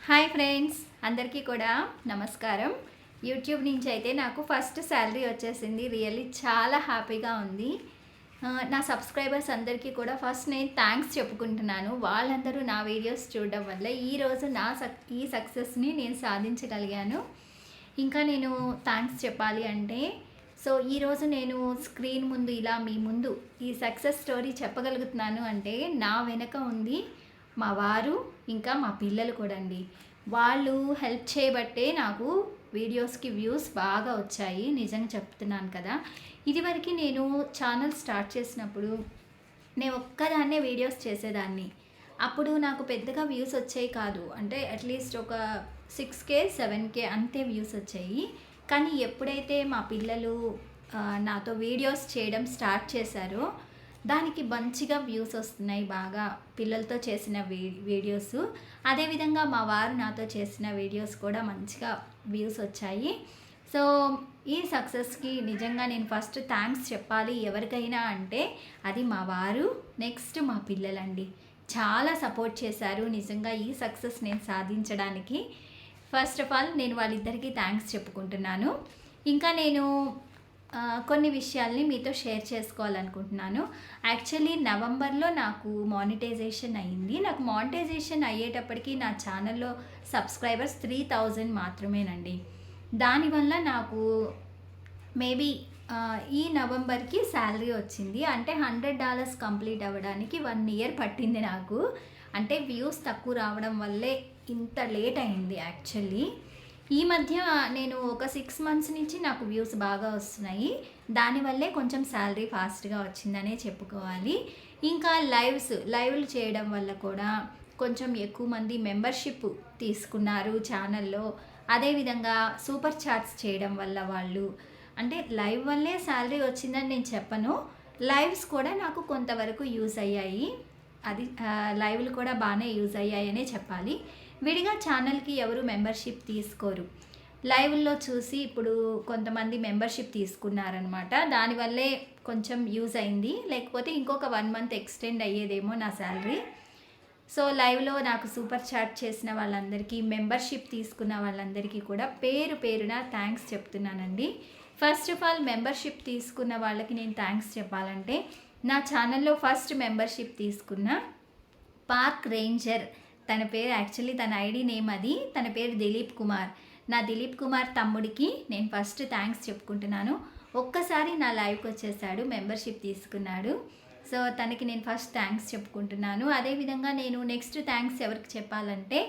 Hi friends, అందరికీ కూడా నమస్కారం. యూట్యూబ్ నుంచి అయితే నాకు ఫస్ట్ శాలరీ వచ్చేసింది. రియల్లీ చాలా హ్యాపీగా ఉంది. నా సబ్స్క్రైబర్స్ అందరికీ కూడా ఫస్ట్ నేను థ్యాంక్స్ చెప్పుకుంటున్నాను. వాళ్ళందరూ నా వీడియోస్ చూడడం వల్ల ఈరోజు ఈ సక్సెస్ని నేను సాధించగలిగాను. ఇంకా నేను థ్యాంక్స్ చెప్పాలి అంటే ఈరోజు నేను స్క్రీన్ ముందు ఇలా మీ ముందు ఈ సక్సెస్ స్టోరీ చెప్పగలుగుతున్నాను అంటే నా వెనక ఉంది మా వారు, ఇంకా మా పిల్లలు కూడా అండి. వాళ్ళు హెల్ప్ చేయబట్టే నాకు వీడియోస్కి వ్యూస్ బాగా వచ్చాయి. నిజంగా చెప్తున్నాను కదా. ఇదివరకు నేను ఛానల్ స్టార్ట్ చేసినప్పుడు నేను ఒక్కదాన్నే వీడియోస్ చేసేదాన్ని. అప్పుడు నాకు పెద్దగా వ్యూస్ వచ్చాయి కాదు. అంటే అట్లీస్ట్ ఒక 6K 7K అంతే వ్యూస్ వచ్చాయి. కానీ ఎప్పుడైతే మా పిల్లలు నాతో వీడియోస్ చేయడం స్టార్ట్ చేశారో దానికి మంచిగా వ్యూస్ వస్తున్నాయి. బాగా పిల్లలతో చేసిన వీడియోస్, అదేవిధంగా మా వారు నాతో చేసిన వీడియోస్ కూడా మంచిగా వ్యూస్ వచ్చాయి. సో ఈ సక్సెస్కి నిజంగా నేను ఫస్ట్ థ్యాంక్స్ చెప్పాలి ఎవరికైనా అంటే అది మా వారు, నెక్స్ట్ మా పిల్లలండి. చాలా సపోర్ట్ చేశారు నిజంగా ఈ సక్సెస్ నేను సాధించడానికి. ఫస్ట్ ఆఫ్ ఆల్ నేను వాళ్ళిద్దరికీ థ్యాంక్స్ చెప్పుకుంటున్నాను. ఇంకా నేను కొన్ని విషయాల్ని మీతో షేర్ చేసుకోవాలనుకుంటున్నాను. యాక్చువల్లీ నవంబర్లో నాకు మానిటైజేషన్ అయ్యింది. నాకు మానిటైజేషన్ అయ్యేటప్పటికి నా ఛానల్లో సబ్స్క్రైబర్స్ 3000 మాత్రమేనండి. దానివల్ల నాకు మేబీ ఈ నవంబర్కి శాలరీ వచ్చింది. అంటే $100 కంప్లీట్ అవ్వడానికి 1 year పట్టింది నాకు. అంటే వ్యూస్ తక్కువ రావడం వల్లే ఇంత లేట్ అయింది యాక్చువల్లీ. ఈ మధ్య నేను ఒక 6 months నుంచి నాకు వ్యూస్ బాగా వస్తున్నాయి. దానివల్లే కొంచెం శాలరీ ఫాస్ట్గా వచ్చిందనే చెప్పుకోవాలి. ఇంకా లైవ్లు చేయడం వల్ల కూడా కొంచెం ఎక్కువ మంది మెంబర్షిప్ తీసుకున్నారు ఛానల్లో. అదేవిధంగా సూపర్ చాట్స్ చేయడం వల్ల వాళ్ళు, అంటే లైవ్ వల్లే శాలరీ వచ్చిందని నేను చెప్పను. లైవ్స్ కూడా నాకు కొంతవరకు యూజ్ అయ్యాయి. అది లైవ్లు కూడా బాగానే యూజ్ అయ్యాయనే చెప్పాలి. విడిగా ఛానల్కి ఎవరు మెంబర్షిప్ తీసుకోరు. లైవ్లో చూసి ఇప్పుడు కొంతమంది మెంబర్షిప్ తీసుకున్నారనమాట. దానివల్లే కొంచెం యూజ్ అయింది. లేకపోతే ఇంకొక 1 month ఎక్స్టెండ్ అయ్యేదేమో నా శాలరీ. సో లైవ్లో నాకు సూపర్ చాట్ చేసిన వాళ్ళందరికీ, మెంబర్షిప్ తీసుకున్న వాళ్ళందరికీ కూడా పేరు పేరున థ్యాంక్స్ చెప్తున్నానండి. ఫస్ట్ ఆఫ్ ఆల్ మెంబర్షిప్ తీసుకున్న వాళ్ళకి నేను థ్యాంక్స్ చెప్పాలంటే, నా ఛానల్లో ఫస్ట్ మెంబర్షిప్ తీసుకున్న పార్క్ రేంజర్, తన పేరు యాక్చువల్లీ తన ఐడి నేమ్ అది, తన పేరు దిలీప్ కుమార్. నా దిలీప్ కుమార్ తమ్ముడికి నేను ఫస్ట్ థ్యాంక్స్ చెప్పుకుంటున్నాను. ఒక్కసారి నా లైవ్కి వచ్చేసాడు, మెంబర్షిప్ తీసుకున్నాడు. సో తనకి నేను ఫస్ట్ థ్యాంక్స్ చెప్పుకుంటున్నాను. అదేవిధంగా నేను నెక్స్ట్ థ్యాంక్స్ ఎవరికి చెప్పాలంటే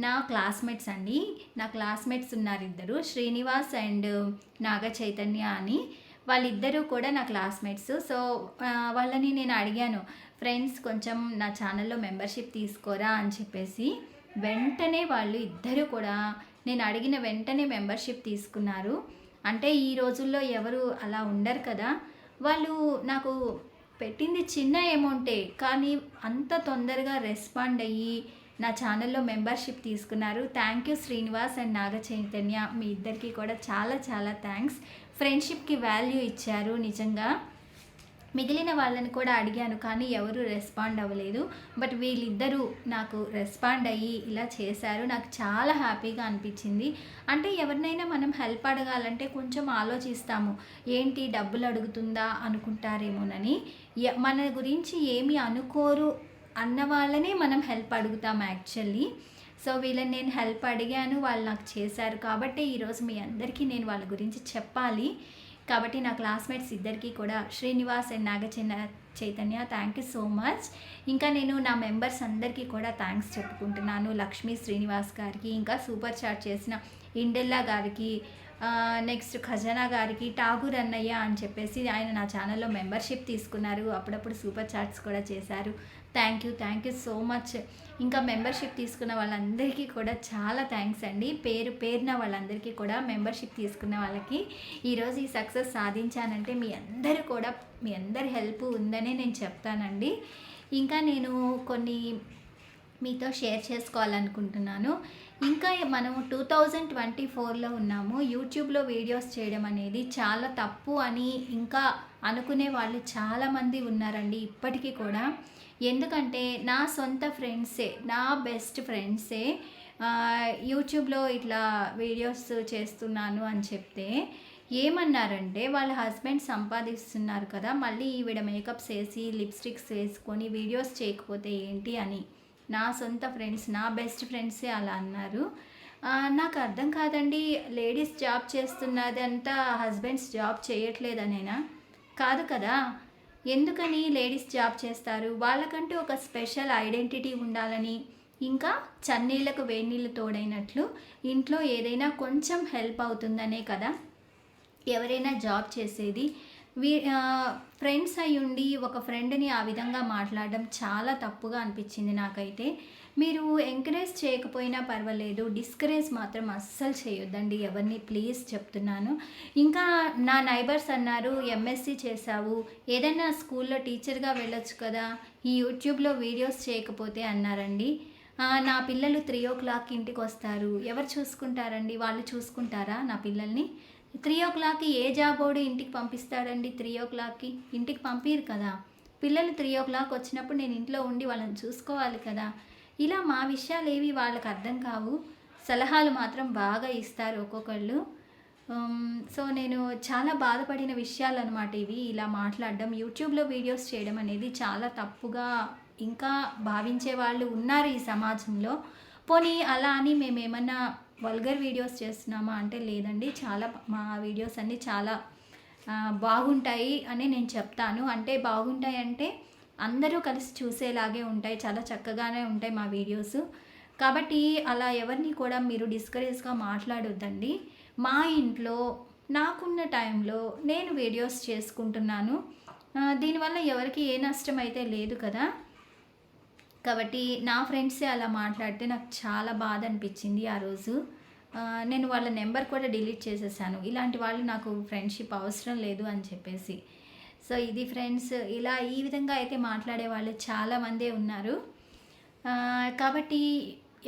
నా క్లాస్మేట్స్ అండి. నా క్లాస్మేట్స్ ఉన్నారు ఇద్దరు, శ్రీనివాస్ అండ్ నాగ చైతన్య అని. వాళ్ళిద్దరూ కూడా నా క్లాస్మేట్స్. సో వాళ్ళని నేను అడిగాను, ఫ్రెండ్స్ కొంచెం నా ఛానల్లో మెంబర్షిప్ తీసుకోరా అని చెప్పేసి. వెంటనే వాళ్ళు ఇద్దరు కూడా నేను అడిగిన వెంటనే మెంబర్షిప్ తీసుకున్నారు. అంటే ఈ రోజుల్లో ఎవరు అలా ఉండరు కదా. వాళ్ళు నాకు పెట్టింది చిన్న అమౌంటే, కానీ అంత తొందరగా రెస్పాండ్ అయ్యి నా ఛానల్లో మెంబర్షిప్ తీసుకున్నారు. Thank you Srinivas and Naga Chaitanya, మీ ఇద్దరికి కూడా చాలా చాలా థ్యాంక్స్. ఫ్రెండ్షిప్కి వాల్యూ ఇచ్చారు నిజంగా. మిగిలిన వాళ్ళని కూడా అడిగాను కానీ ఎవరు రెస్పాండ్ అవ్వలేదు. బట్ వీళ్ళిద్దరూ నాకు రెస్పాండ్ అయ్యి ఇలా చేశారు. నాకు చాలా హ్యాపీగా అనిపించింది. అంటే ఎవరినైనా మనం హెల్ప్ అడగాలంటే కొంచెం ఆలోచిస్తాము, ఏంటి డబ్బులు అడుగుతుందా అనుకుంటారేమోనని. మన గురించి ఏమీ అనుకోరు అన్న వాళ్ళనే మనం హెల్ప్ అడుగుతాం యాక్చువల్లీ. సో వీళ్ళని నేను హెల్ప్ అడిగాను, వాళ్ళు నాకు చేశారు. కాబట్టి ఈరోజు మీ అందరికీ నేను వాళ్ళ గురించి చెప్పాలి. కాబట్టి నా క్లాస్మేట్స్ ఇద్దరికీ కూడా, Srinivas and Naga Chaitanya, thank you so much. ఇంకా నేను నా మెంబర్స్ అందరికీ కూడా థ్యాంక్స్ చెప్పుకుంటున్నాను. లక్ష్మీ శ్రీనివాస్ గారికి, ఇంకా సూపర్ చాట్ చేసిన ఇండెల్లా గారికి, నెక్స్ట్ ఖజానా గారికి, ఠాగూర్ అన్నయ్య అని చెప్పేసి ఆయన నా ఛానల్లో మెంబర్షిప్ తీసుకున్నారు. అప్పుడప్పుడు సూపర్ చాట్స్ కూడా చేశారు. Thank you so much. ఇంకా మెంబర్షిప్ తీసుకున్న వాళ్ళందరికీ కూడా చాలా థ్యాంక్స్ అండి. పేరున వాళ్ళందరికీ కూడా, మెంబర్షిప్ తీసుకున్న వాళ్ళకి. ఈరోజు ఈ సక్సెస్ సాధించానంటే మీ అందరి హెల్ప్ ఉందనే నేను చెప్తానండి. ఇంకా నేను కొన్ని మీతో షేర్ చేసుకోవాలనుకుంటున్నాను. ఇంకా మనం 2024లో ఉన్నాము. యూట్యూబ్లో వీడియోస్ చేయడం అనేది చాలా తప్పు అని ఇంకా అనుకునే వాళ్ళు చాలామంది ఉన్నారండి ఇప్పటికీ కూడా. ఎందుకంటే నా సొంత ఫ్రెండ్సే, నా బెస్ట్ ఫ్రెండ్సే యూట్యూబ్‌లో ఇట్లా వీడియోస్ చేస్తున్నాను అని చెప్తే ఏమన్నారంటే, వాళ్ళ హస్బెండ్ సంపాదిస్తున్నారు కదా! మళ్ళీ ఈవిడ మేకప్స్ ఏసి, లిప్‌స్టిక్స్ వేసుకొని వీడియోస్ చేయకపోతే ఏంటి అని. నా సొంత ఫ్రెండ్స్, నా బెస్ట్ ఫ్రెండ్సే అలా అన్నారు. నాకు అర్థం కాదండి. లేడీస్ జాబ్ చేస్తున్నదంతా హస్బెండ్స్ జాబ్ చేయట్లేదనేనా? కాదు కదా! ఎందుకని లేడీస్ జాబ్ చేస్తారు? వాళ్ళకంటూ ఒక స్పెషల్ ఐడెంటిటీ ఉండాలని, ఇంకా చన్నీళ్ళకు వేడినీళ్ళు తోడైనట్లు ఇంట్లో ఏదైనా కొంచెం హెల్ప్ అవుతుందనే కదా ఎవరైనా జాబ్ చేసేది. వీ ఫ్రెండ్స్ అయ్యుండి ఒక ఫ్రెండ్‌ని ఆ విధంగా మాట్లాడడం చాలా తప్పుగా అనిపించింది నాకైతే. మీరు ఎంకరేజ్ చేయకపోయినా పర్వాలేదు. డిస్కరేజ్ మాత్రం అస్సలు చేయొద్దండి ఎవరిని, ప్లీజ్ చెప్తున్నాను. ఇంకా నా నైబర్స్ అన్నారు, ఎంఎస్సీ చేశావు, ఏదైనా స్కూల్‌లో టీచర్‌గా వెళ్ళొచ్చు కదా! ఈ యూట్యూబ్‌లో వీడియోస్ చేయకపోతే అన్నారండి. నా పిల్లలు 3:00కి ఇంటికొస్తారు. ఎవరు చూసుకుంటారండి? వాళ్ళు చూసుకుంటారా నా పిల్లల్ని? 3:00కి ఏ జాబోడు ఇంటికి పంపిస్తాడండి? 3:00కి ఇంటికి పంపియరు కదా! పిల్లలు 3:00 వచ్చినప్పుడు నేను ఇంట్లో ఉండి వాళ్ళని చూసుకోవాలి కదా! ఇలా మా విషయాలేవి వాళ్ళకి అర్థం కావు. సలహాలు మాత్రం బాగా ఇస్తారు ఒక్కొక్కళ్ళు. సో, నేను చాలా బాధపడిన విషయాలనమాట ఇవి. ఇలా మాట్లాడడం, యూట్యూబ్‌లో వీడియోస్ చేయడం అనేది చాలా తప్పుగా ఇంకా భావించే వాళ్ళు ఉన్నారు ఈ సమాజంలో. పోనీ అలా అని మేమేమన్నా వల్గర్ వీడియోస్ చేస్తున్నామా అంటే లేదండి. చాలా మా వీడియోస్ అన్నీ చాలా బాగుంటాయి అని నేను చెప్తాను. అంటే బాగుంటాయంటే అందరూ కలిసి చూసేలాగే ఉంటాయి. చాలా చక్కగానే ఉంటాయి మా వీడియోస్. కాబట్టి అలా ఎవరిని కూడా మీరు డిస్కరేజ్‌గా మాట్లాడొద్దండి. మా ఇంట్లో నాకున్న టైంలో నేను వీడియోస్ చేసుకుంటున్నాను. దీనివల్ల ఎవరికీ ఏ నష్టం అయితే లేదు కదా! కాబట్టి నా ఫ్రెండ్సే అలా మాట్లాడితే నాకు చాలా బాధ అనిపించింది ఆ రోజు. నేను వాళ్ళ నెంబర్ కూడా డిలీట్ చేసేసాను. ఇలాంటి వాళ్ళు నాకు ఫ్రెండ్‌షిప్ అవసరం లేదు అని చెప్పేసి. సో, ఇది ఫ్రెండ్స్. ఇలా ఈ విధంగా అయితే మాట్లాడే వాళ్ళు చాలామందే ఉన్నారు. కాబట్టి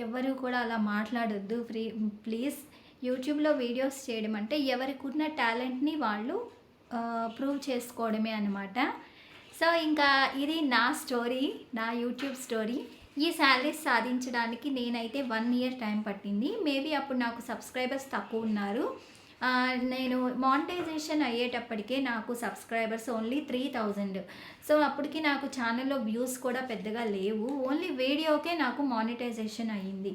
ఎవ్వరు కూడా అలా మాట్లాడొద్దు. ప్లీజ్. యూట్యూబ్‌లో వీడియోస్ చేయడం అంటే ఎవరికున్న టాలెంట్‌ని వాళ్ళు ప్రూవ్ చేసుకోవడమే అనమాట. సో, ఇంకా ఇది నా స్టోరీ, నా యూట్యూబ్ స్టోరీ. ఈ శాలరీస్ సాధించడానికి నేనైతే 1 ఇయర్ టైం పట్టింది. మేబీ అప్పుడు నాకు సబ్స్క్రైబర్స్ తక్కువున్నారు. నేను మానిటైజేషన్ అయ్యేటప్పటికే నాకు సబ్స్క్రైబర్స్ ఓన్లీ 3000. సో, అప్పటికి నాకు ఛానల్‌లో వ్యూస్ కూడా పెద్దగా లేవు. ఓన్లీ వీడియోకే నాకు మానిటైజేషన్ అయ్యింది.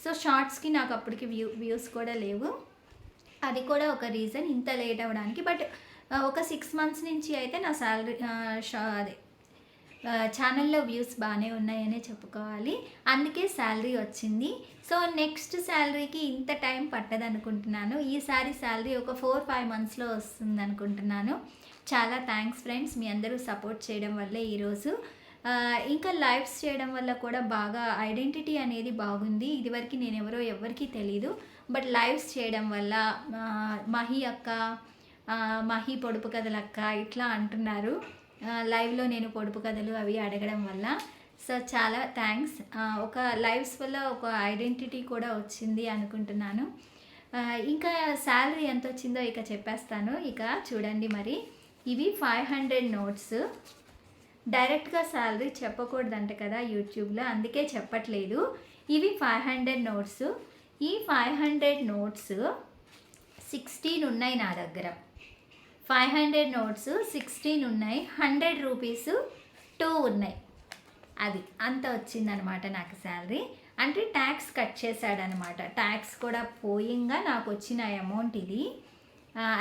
సో, షార్ట్స్‌కి నాకు అప్పటికి వ్యూస్ కూడా లేవు. అది కూడా ఒక రీజన్ ఇంత లేట్ అవ్వడానికి. బట్ ఒక 6 మంత్స్ నుంచి అయితే నా శాలరీ అదే ఛానల్‌లో వ్యూస్ బానే ఉన్నాయనే చెప్పుకోవాలి. అందుకే శాలరీ వచ్చింది. సో, నెక్స్ట్ శాలరీకి ఇంత టైం పట్టదనుకుంటున్నాను. ఈసారి శాలరీ ఒక 4, 5 మంత్స్‌లో వస్తుందనుకుంటున్నాను. చాలా థ్యాంక్స్ ఫ్రెండ్స్. మీ అందరూ సపోర్ట్ చేయడం వల్లే ఈరోజు. ఇంకా లైవ్స్ చేయడం వల్ల కూడా బాగా ఐడెంటిటీ అనేది బాగుంది. ఇదివరకు నేనెవరో ఎవ్వరికీ తెలీదు. బట్ లైవ్స్ చేయడం వల్ల మహి అక్క, మహి పొడుపు కథలక్క ఇట్లా అంటున్నారు. లైవ్‌లో నేను పొడుపు కథలు అవి అడగడం వల్ల. సో, చాలా థ్యాంక్స్. ఒక లైవ్స్ వల్ల ఒక ఐడెంటిటీ కూడా వచ్చింది అనుకుంటున్నాను. ఇంకా శాలరీ ఎంతొచ్చిందో ఇక చెప్పేస్తాను. ఇక చూడండి మరి. ఇవి 500 నోట్స్. డైరెక్ట్‌గా శాలరీ చెప్పకూడదంట కదా యూట్యూబ్‌లో, అందుకే చెప్పట్లేదు. ఇవి 500 నోట్స్. ఈ 500 నోట్స్ 16 ఉన్నాయి నా దగ్గర. 500 నోట్స్ 16 ఉన్నాయి. 100 రూపీస్ 2 ఉన్నాయి. అది అంత వచ్చిందనమాట నాకు శాలరీ. అంటే ట్యాక్స్ కట్ చేశాడనమాట. ట్యాక్స్ కూడా పోయింగా నాకు వచ్చిన అమౌంట్ ఇది.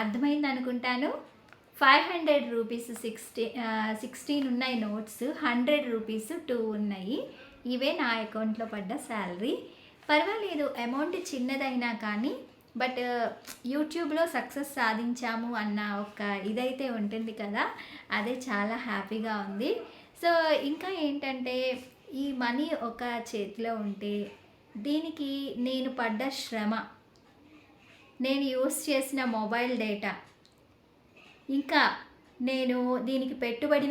అర్థమైంది అనుకుంటాను. 500 రూపీస్ 16 ఉన్నాయి నోట్స్. 100 రూపీస్ 2 ఉన్నాయి. ఇవే నా అకౌంట్లో పడ్డ శాలరీ. పర్వాలేదు, అమౌంట్ చిన్నదైనా కానీ బట్ యూట్యూబ్‌లో సక్సెస్ సాధించాము అన్న ఒక ఇదైతే ఉంటుంది కదా! అదే చాలా హ్యాపీగా ఉంది. సో, ఇంకా ఏంటంటే ఈ మనీ ఒక చేతిలో ఉంటే దీనికి నేను పడ్డ శ్రమ, నేను యూస్ చేసిన మొబైల్ డేటా, ఇంకా నేను దీనికి పెట్టుబడి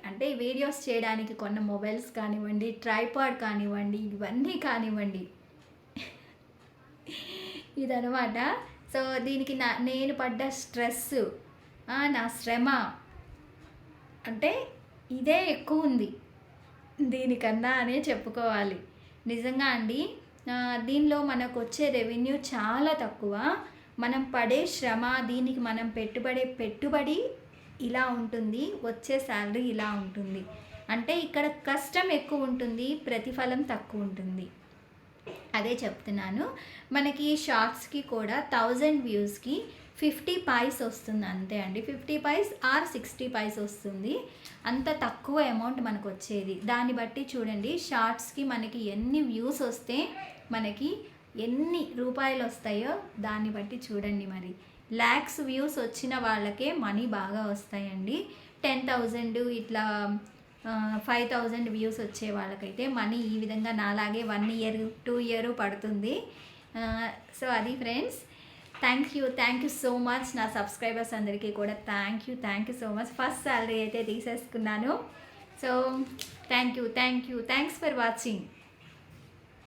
అంటే వీడియోస్ చేయడానికి కొన్న మొబైల్స్ కానివ్వండి, ట్రైపాడ్ కానివ్వండి, ఇవన్నీ కానివ్వండి ఇదనమాట. సో, దీనికి నేను పడ్డ స్ట్రెస్సు, నా శ్రమ అంటే ఇదే ఎక్కువుంది. దీనికన్నా అనే చెప్పుకోవాలి. నిజంగా అండి. దీనిలో మనకొచ్చే రెవెన్యూ చాలా తక్కువ. మనం పడే శ్రమ, దీనికి మనం పెట్టుబడి ఇలా ఉంటుంది. వచ్చే శాలరీ ఇలా ఉంటుంది. అంటే ఇక్కడ కష్టం ఎక్కువ ఉంటుంది, ప్రతిఫలం తక్కువ ఉంటుంది. అదే చెప్తున్నాను. మనకి షార్ట్స్‌కి కూడా 1000 వ్యూస్‌కి 50 పైస్ వస్తుంది అంతే అండి. 50 పైస్ ఆర్ 60 పైస్ వస్తుంది. అంత తక్కువ అమౌంట్ మనకొచ్చేది. దాన్ని బట్టి చూడండి షార్ట్స్‌కి మనకి ఎన్ని వ్యూస్ వస్తే మనకి ఎన్ని రూపాయలొస్తాయో దాన్ని బట్టి చూడండి మరి. లాక్స్ వ్యూస్ వచ్చిన వాళ్ళకే మనీ బాగా వస్తాయండి. 10,000 ఇట్లా 5,000 వ్యూస్ వచ్చే వాళ్ళకైతే మనీ ఈ విధంగా నాలాగే 1 ఇయర్, 2 ఇయర్ పడుతుంది. సో అది friends. Thank you so much. నా సబ్స్క్రైబర్స్ అందరికీ కూడా thank you so much. First salary అయితే తీసేసుకున్నాను. So thanks for watching.